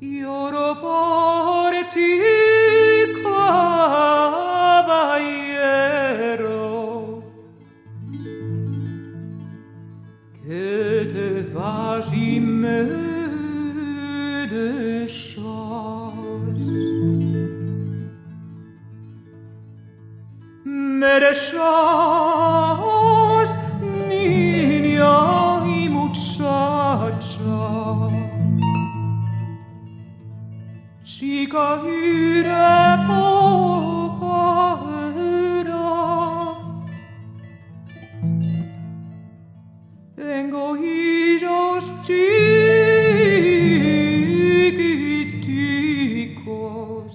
Lloro por ti, caballero, que te vas y me dejas. Me dejas, niña y muchacha, chica y de poca edad. Tengo hijos chiquiticos,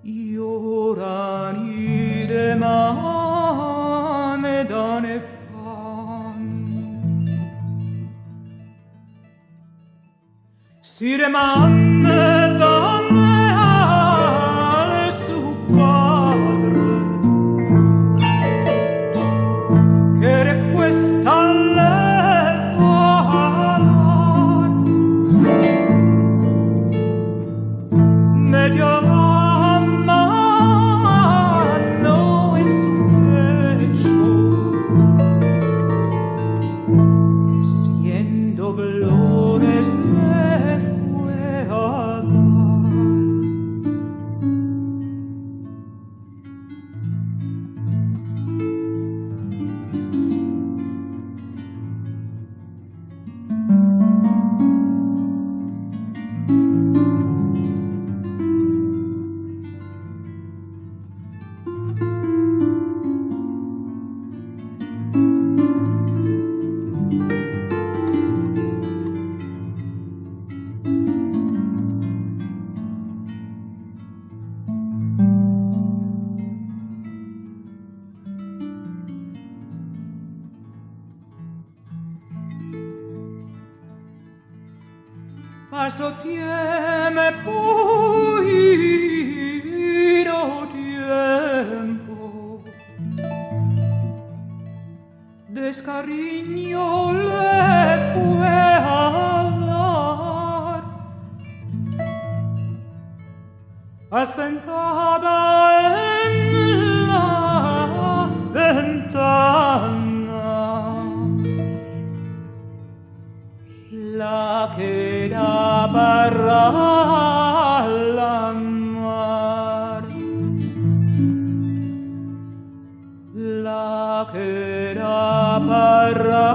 lloran y demás me dan el pan. Si demás me dan a su padre, que respuesta le va a dar. Me dio la mano en su pecho, cien doblones le fue a dar. Paso tiempo y no tiempo, descariño le fue a dar. Asentada en la ventana, la que era para la mar, la que era para